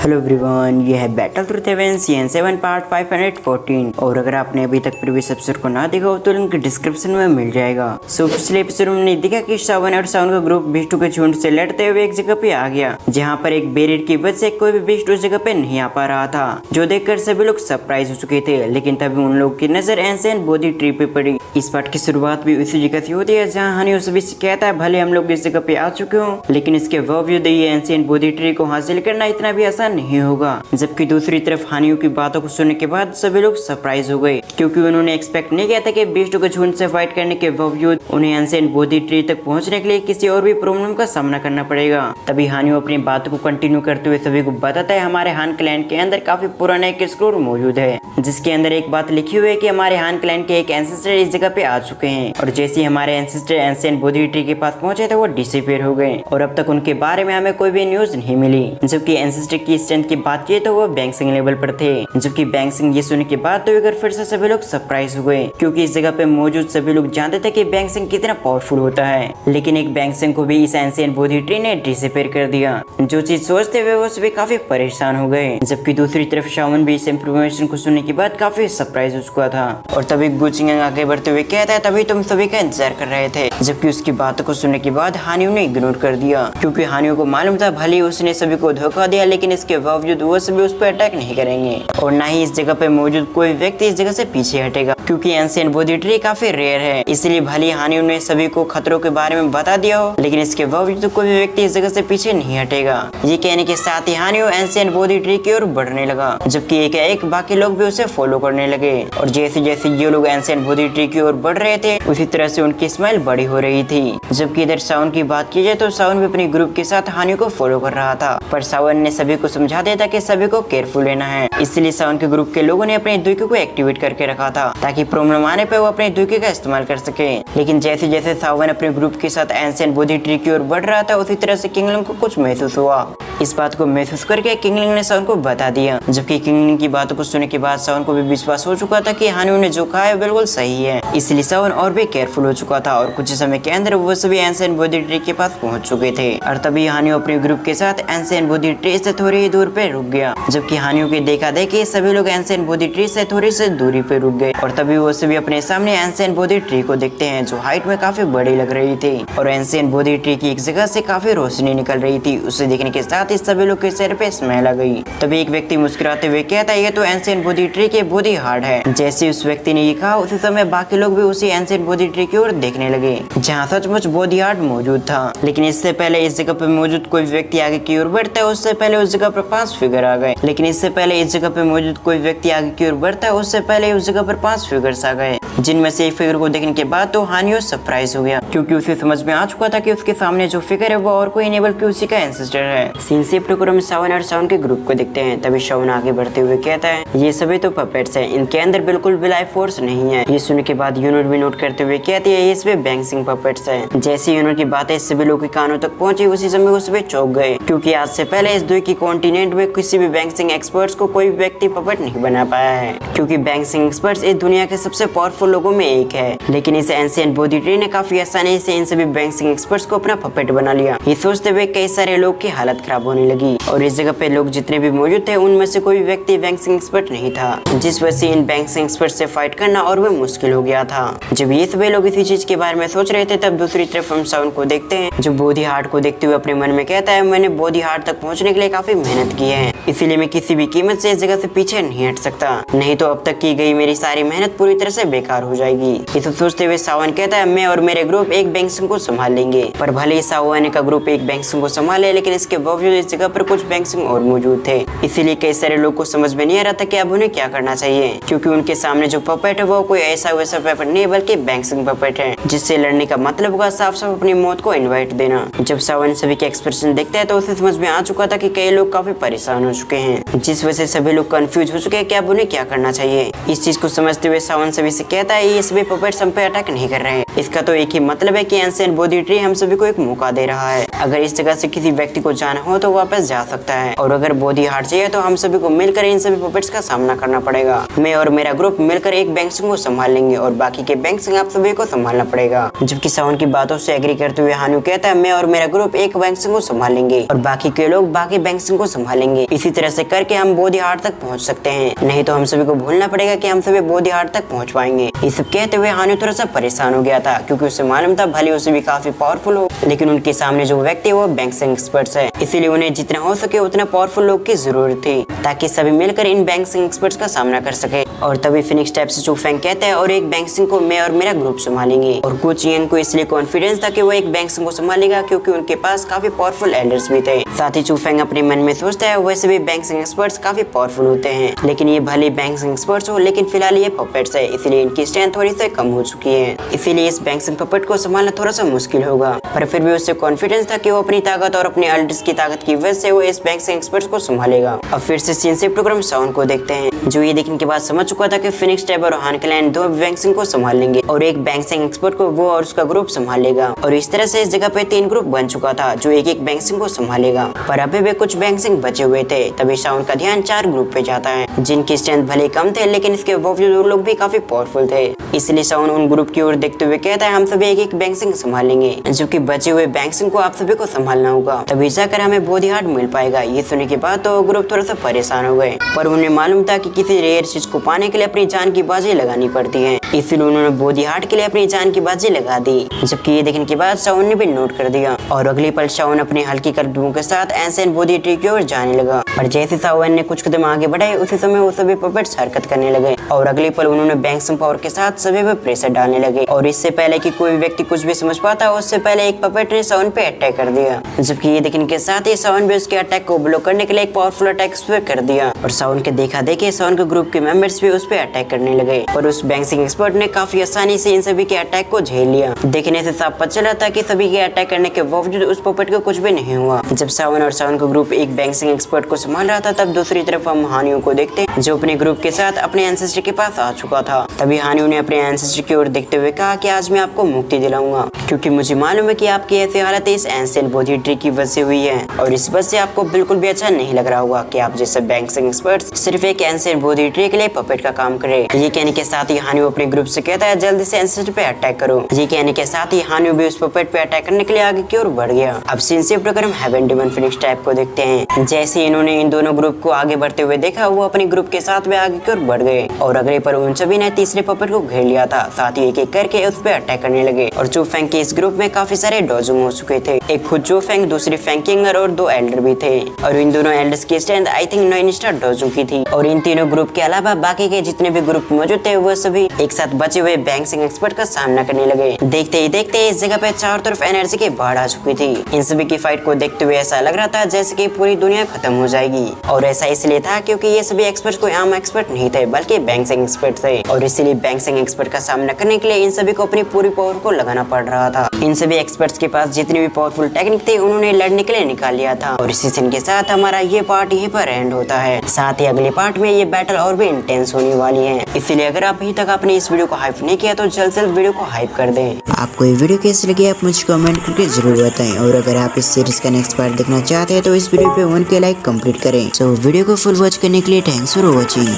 Hello everyone, ये है battle truth heaven season 7 part 514। और अगर आपने अभी तक प्रीवियस एपिसोड को ना देखा हो तो लिंक डिस्क्रिप्शन में मिल जाएगा। सो पिछले एपिसोड में हमने देखा कि सावन और सावन का ग्रुप बिष्टू के झुंड से लड़ते हुए एक जगह पे आ गया, जहाँ पर एक बैरियर की वजह से कोई भी बिष्टू उस जगह पे नहीं आ पा रहा था, जो देखकर सभी लोग सरप्राइज हो चुके थे। लेकिन तभी उन लोगों की नजर एंशिएंट बोधी ट्री पे पड़ी। इस पार्ट की शुरुआत भी उसी जगह से होती है जहाँ हनी उस सभी से कहता है भले हम लोग इस जगह पे आ चुके हो, लेकिन इसके बावजूद ये एंशिएंट बोधी ट्री को हासिल करना इतना भी आसान नहीं होगा। जबकि दूसरी तरफ हानियों की बातों को सुनने के बाद सभी लोग सरप्राइज हो गए, क्योंकि उन्होंने एक्सपेक्ट नहीं किया था कि बिष्टू के झुंड से फाइट करने के बावजूद उन्हें एंशिएंट बोधी ट्री तक पहुंचने के लिए किसी और भी प्रॉब्लम का सामना करना पड़ेगा। तभी हानियों अपनी बात को कंटिन्यू करते हुए सभी को बताता है हमारे हान क्लैन के अंदर काफी पुराना एक स्क्रोल मौजूद है, जिसके अंदर एक बात लिखी हुई है कि हमारे हान क्लैन के एक एंसेस्टर इस जगह पे आ चुके हैं, और जैसे ही हमारे एंसेस्टर एंशिएंट बोधी ट्री के पास पहुंचे थे वो डिसअपीयर हो गए, और अब तक उनके बारे में हमें कोई भी न्यूज नहीं मिली। जबकि एंसेस्टर की स्ट्रेंथ की बात की तो वो बैंगसिंग लेवल पर थे। जबकि बैंगसिंग ये सुनने के बाद तो एक बार फिर से सभी लोग सरप्राइज हो गए, क्योंकि इस जगह पे मौजूद सभी लोग जानते थे कि बैंगसिंग कितना पावरफुल होता है, लेकिन एक बैंगसिंग को भी इस एंशिएंट बोधी ट्री ने डिसअपीयर कर दिया। जो चीज सोचते हुए वो सभी काफी परेशान हो गए। जबकि दूसरी तरफ शावन भी इस इंफॉर्मेशन को सुनने के बाद काफी सरप्राइज हो चुका था, और तभी गुचिंग आगे बढ़ते हुए कहता है तभी तुम सभी का इंतजार कर रहे थे। जबकि उसकी बातों को सुनने के बाद हानियों ने इग्नोर कर दिया, क्योंकि हानियों को मालूम था भले उसने सभी को धोखा दिया, लेकिन इसके बावजूद वो सभी उस पर अटैक नहीं करेंगे, और ना ही इस जगह पे मौजूद कोई व्यक्ति इस जगह से पीछे हटेगा, क्योंकि एंशिएंट बोधी ट्री काफी रेयर है। इसलिए भले हानियों ने सभी को खतरों के बारे में बता दिया हो, लेकिन इसके बावजूद कोई भी व्यक्ति इस जगह से पीछे नहीं हटेगा। ये कहने के साथ ही हानियों एंशिएंट बोधी ट्री की ओर बढ़ने लगा, जबकि एक बाकी लोग भी उसे फॉलो करने लगे। और जैसे जैसे ये लोग एंशिएंट बोधी ट्री की ओर बढ़ रहे थे, उसी तरह से उनकी स्माइल बड़ी हो रही थी। जबकि इधर सावन की बात की जाए तो सावन भी अपने ग्रुप के साथ हानियों को फॉलो कर रहा था, पर सावन ने सभी को समझा दिया था कि सभी को केयरफुल रहना है। इसलिए सावन के ग्रुप के लोगों ने अपने द्विकी को एक्टिवेट करके रखा था, ताकि प्रॉब्लम आने पे वो अपने द्विकी का इस्तेमाल कर सके। लेकिन जैसे जैसे सावन अपने ग्रुप के साथ एंशिएंट बोधी ट्री की ओर बढ़ रहा था, उसी तरह से किंगलिंग को कुछ महसूस हुआ। इस बात को महसूस करके किंगलिंग ने सावन को बता दिया। जबकि किंगलिंग की बातों को सुनने के बाद सावन को भी विश्वास हो चुका था कि हानियों ने जो कहा है बिल्कुल सही है। इसलिए सावन और भी केयरफुल हो चुका था, और कुछ समय के अंदर वो सभी एंशिएंट बोधी ट्री के पास पहुंच चुके थे। और तभी हानियों अपने ग्रुप के साथ एंशिएंट बोधी ट्री से थोड़ी ही दूर पे रुक गया। जबकि हानियों के देखा देखी सभी लोग एंशिएंट बोधी ट्री से थोड़ी सी दूरी पे रुक गए, और तभी वो सभी अपने सामने एंशिएंट बोधी ट्री को देखते हैं, जो हाइट में काफी बड़ी लग रही थी, और एंशिएंट बोधी ट्री की एक जगह से काफी रोशनी निकल रही थी। उसे देखने के साथ ही सभी लोग के चेहरे पे स्माइल आ गई। तभी एक व्यक्ति मुस्कुराते हुए कहता है ये तो एंशिएंट बोधी ट्री के बोधी हार्ट है। जैसे उस व्यक्ति ने ये कहा, उसी समय बाकी लोग भी उसी एंशिएंट बोधी ट्री की ओर देखने लगे, जहाँ सचमुच बोधी हार्ट मौजूद था। लेकिन इससे पहले इस जगह पे मौजूद कोई व्यक्ति आगे की ओर बढ़ता है, उससे पहले उस जगह पर 5 फिगर आ गए। लेकिन इससे पहले इस जगह पे मौजूद कोई व्यक्ति आगे की ओर बढ़ता है, उससे पहले उस जगह पर 5 फिगर्स आ गए, जिनमें से एक फिगर को देखने के बाद तो हानियों सरप्राइज हो गया, क्योंकि उसे समझ में आ चुका था कि उसके सामने जो फिगर है वो और कोई नहीं बल्कि उसी का एंसेस्टर है। सीन शिफ्ट होकर हम सावन और सावन के ग्रुप को देखते हैं। तभी सावन आगे बढ़ते हुए कहता है ये सभी तो पपेट्स हैं, इनके अंदर बिल्कुल भी लाइफ फोर्स नहीं है। ये सुनने के बाद यूनिट भी नोट करते हुए कहती है ये सभी बैंगसिंग पपेट्स हैं। जैसे यूनिट की बातें सभी लोगों के कानों तक पहुंची, उसी समय वो सभी चौंक गए, क्योंकि आज से पहले इस द्वीप की कॉन्टिनेंट में किसी भी बैंगसिंग एक्सपर्ट्स को कोई व्यक्ति पपेट नहीं बना पाया है, क्योंकि बैंगसिंग एक्सपर्ट्स इस दुनिया के सबसे पावरफुल लोगों में एक है। लेकिन इस एंशिएंट बोधी ट्री ने काफी आसानी से इन सभी बैंगसिंग एक्सपर्ट्स को अपना पपेट बना लिया। ये सोचते हुए कई सारे लोग की हालत खराब होने लगी, और इस जगह पे लोग जितने भी मौजूद थे उनमें से कोई व्यक्ति बैंगसिंग एक्सपर्ट नहीं था, जिस वजह से इन बैंगसिंग एक्सपर्ट से फाइट करना और भी मुश्किल हो गया था। जब ये सभी लोग इसी चीज के बारे में सोच रहे थे, तब दूसरी तरफ हम सावन को देखते हैं, जो बोधी हार्ट को देखते हुए अपने मन में कहता है मैंने बोधी हार्ट तक पहुंचने के लिए काफी मेहनत की है, इसीलिए मैं किसी भी कीमत से इस जगह से पीछे नहीं हट सकता, नहीं तो अब तक की गई मेरी सारी मेहनत पूरी तरह से बेकार हो जाएगी। इसे सोचते हुए सावन कहता है मैं और मेरे ग्रुप एक बैंगसिंग को संभाल लेंगे। पर भले ही सावन का ग्रुप एक बैंगसिंग को संभाले, लेकिन इसके बावजूद इस जगह पर कुछ बैंगसिंग और मौजूद थे। इसीलिए कई सारे लोग को समझ में नहीं आ रहा था कि अब उन्हें क्या करना चाहिए, क्योंकि उनके सामने जो पपेट है वो कोई ऐसा वैसा पपेट नहीं बल्कि बैंगसिंग पपेट है, जिससे लड़ने का मतलब होगा साफ साफ अपनी मौत को इन्वाइट देना। जब सावन सभी के एक्सप्रेशन देखता है तो उसे समझ में आ चुका था कि कई लोग काफी परेशान हो चुके हैं, जिस वजह से सभी लोग कंफ्यूज हो चुके हैं कि अब उन्हें क्या करना चाहिए। इस चीज को समझते हुए सावन सभी से कहता कहता है ये सभी पपेट्स हम पे अटैक नहीं कर रहे हैं। इसका तो एक ही मतलब है कि एंशिएंट बोधी ट्री हम सभी को एक मौका दे रहा है। अगर इस जगह से किसी व्यक्ति को जाना हो तो वापस जा सकता है, और अगर बोधी हार्ट चाहिए तो हम सभी को मिलकर इन सभी पपेट्स का सामना करना पड़ेगा। मैं और मेरा ग्रुप मिलकर एक बैंक्सिंग को संभाल लेंगे और बाकी के बैंक्सिंग आप सभी को संभालना पड़ेगा। जबकि सावन की बातों से एग्री करते हुए हानू कहता है मैं और मेरा ग्रुप एक बैंक्सिंग को संभाल लेंगे और बाकी के लोग बाकी बैंक्सिंग को संभालेंगे। इसी तरह से करके हम बोधी हार्ट तक पहुँच सकते हैं, नहीं तो हम सभी को भूलना पड़ेगा कि हम सभी बोधी हार्ट तक पहुँच पाएंगे। ये सब कहते हुए हानू थोड़ा सा परेशान हो गया था, क्योंकि उसे मालूम था भले उसे भी काफी पावरफुल हो, लेकिन उनके सामने जो व्यक्ति वो बैंक्सिंग एक्सपर्ट्स है, इसीलिए उन्हें जितना हो सके उतना पावरफुल लोग की जरूरत थी ताकि सभी मिलकर इन बैंक्सिंग एक्सपर्ट्स का सामना कर सके। और तभी फिनिक्स टाइप से चुफेंग कहते हैं और एक बैंक्सिंग को मैं और मेरा ग्रुप संभालेंगे। और कुछ यंग को इसलिए कॉन्फिडेंस था कि वो एक बैंक्सिंग को संभालेगा क्योंकि उनके पास काफी पावरफुल एल्डर्स भी थे। साथ ही चुफेंग अपने मन में सोचता है वैसे भी बैंक्सिंग एक्सपर्ट्स काफी पावरफुल होते हैं, लेकिन ये भले बैंक्सिंग एक्सपर्ट्स हो लेकिन फिलहाल ये पपेट्स है, इसलिए इनकी स्ट्रेंथ थोड़ी सी कम हो चुकी है, इसीलिए इस बैंक्सिंग पपेट को संभालना थोड़ा सा मुश्किल होगा। पर फिर भी उससे कॉन्फिडेंस था कि वो अपनी ताकत और अपने एल्डर्स की ताकत की वजह से वो इस बैंक्सिंग एक्सपर्ट्स को संभालेगा। अब फिर से सीन शिफ्ट होकर हम साउन को देखते हैं, जो ये देखने के बाद समझ चुका था कि फिनिक्स टाइप और हान क्लैन दो बैंक्सिंग को संभाल लेंगे और एक बैंक्सिंग एक्सपर्ट को वो और उसका ग्रुप संभालेगा। और इस तरह से इस जगह पे 3 ग्रुप बन चुका था जो एक एक बैंक्सिंग को संभालेगा, पर अभी भी कुछ बैंक्सिंग बचे हुए थे। तभी साउन का ध्यान 4 ग्रुप पे जाता है जिनकी स्ट्रेंथ भले कम थे, लेकिन इसके बावजूद वो लोग भी काफी पावरफुल थे। इसलिए साउन उन ग्रुप की ओर देखते हुए कहता है हम सभी एक एक बैंक्सिंग संभालेंगे, जबकि बचे हुए बैंक्सिंग को आप सभी को संभालना होगा, तभी जाकर हमें बोधी हार्ट मिल पाएगा। ये सुनने के बाद तो ग्रुप थोड़ा सा परेशान हो गए, पर उन्हें मालूम था कि किसी रेयर चीज को पाने के लिए अपनी जान की बाजी लगानी पड़ती है, इसलिए उन्होंने बोधी हार्ट के लिए अपनी जान की बाजी लगा दी। जबकि ये देखने के बाद साउन ने भी नोट कर दिया और अगली पल साउन अपने हल्की कदमों के साथ एंशिएंट बोधी ट्री की ओर जाने लगा। और जैसे साउन ने कुछ कदम आगे बढ़ाए उसी समय वो सभी पपेट्स हरकत करने लगे और अगली पल उन्होंने बैंक्सिंग पावर के साथ सभी पे प्रेशर डालने लगे। और इससे पहले कि कोई व्यक्ति कुछ भी समझ पाता उससे पहले एक पपेट ने साउन पे अटैक कर दिया, जबकि ये देखने के साथ ही साउन भी उसके अटैक को ब्लॉक करने के लिए एक पावरफुल अटैक उस पर कर दिया। और साउन के देखा देखे साउन के ग्रुप के मेंबर्स भी उस पर अटैक करने लगे और उस बैंक्सिंग एक्सपर्ट ने काफी आसानी से इन सभी के अटैक को झेल लिया। देखने से साफ पता चला था कि सभी के अटैक करने के बावजूद उस पपेट को कुछ भी नहीं हुआ। जब सावन और सावन का ग्रुप एक बैंक्सिंग एक्सपर्ट को संभाल रहा था तब दूसरी तरफ हम हानियों को देखते जो अपने ग्रुप के साथ अपने एंसेस्टर के पास आ चुका था। तभी हानियों ने अपने एंसेस्टर की ओर देखते हुए कहा कि आज मैं आपको मुक्ति दिलाऊंगा, क्योंकि मुझे मालूम है कि आपकी ऐसी हालत इस एंशिएंट बोधी ट्री की वजह से हुई है और इस वजह से आपको बिल्कुल भी अच्छा नहीं लग रहा होगा कि आप जैसे बैंक्सिंग एक्सपर्ट सिर्फ एक एंशिएंट बोधी ट्री के लिए पपेट का काम करे। ये कहने के साथ ही हानियों अपने ग्रुप से कहता है जल्दी से एंसेस्टर पे अटैक करो। ये कहने के साथ ही हानियों भी उस पपेट पे अटैक करने के लिए आगे की ओर बढ़ गया। अब सीन शिफ्ट होकर हम हेवन डेमन फिनिक्स टाइप को देखते हैं। जैसे इन्होंने इन दोनों ग्रुप को आगे बढ़ते हुए देखा वो अपने ग्रुप के साथ भी आगे की ओर बढ़ गए और अगले पर उन सभी ने तीसरे पपेट को घेर लिया था। साथ ही एक एक करके उस पे अटैक करने लगे और चुफेंग के इस ग्रुप में काफी सारे डोजुंग हो चुके थे। एक खुद चुफेंग, दूसरी फेंकिंगर और 2 एल्डर भी थे और इन दोनों एल्डर्स की स्ट्रेंथ आई थिंक 9 स्टार डोजुंग की थी। और इन तीनों ग्रुप के अलावा बाकी के जितने भी ग्रुप मौजूद थे वो सभी एक साथ बचे हुए बैंक्सिंग एक्सपर्ट का सामना करने लगे। देखते ही देखते इस जगह पे चारों तरफ एनर्जी की बाढ़ आ चुकी थी। इन सभी की फाइट को देखते हुए ऐसा लग रहा था जैसे कि पूरी दुनिया खत्म हो जाएगी और ऐसा इसलिए था क्योंकि ये सभी एक्सपर्ट कोई आम एक्सपर्ट नहीं थे बल्कि बैंक्सिंग एक्सपर्ट थे और इसीलिए बैंक्सिंग एक्सपर्ट का सामना करने के लिए इन सभी को अपनी पूरी पावर को लगाना पड़ रहा था। इन सभी एक्सपर्ट्स के पास जितनी भी पावरफुल टेक्निक थी उन्होंने लड़ने के लिए निकाल लिया था। और इसी सीन के साथ हमारा ये पार्ट यहीं पर एंड होता है। साथ ही अगले पार्ट में ये बैटल और भी इंटेंस होने वाली है, इसीलिए अगर आप अभी तक आपने इस वीडियो को हाइप नहीं किया तो जल्द से जल्द वीडियो को हाइप कर दें। आपको ये वीडियो कैसी लगी आप मुझे कमेंट करके जरूर बताएं और अगर आप इस सीरीज का नेक्स्ट पार्ट देखना चाहते हैं तो इस वीडियो पे 1K लाइक कंप्लीट करें। सो वीडियो को फुल वॉच करने के लिए थैंक्स फॉर वॉचिंग।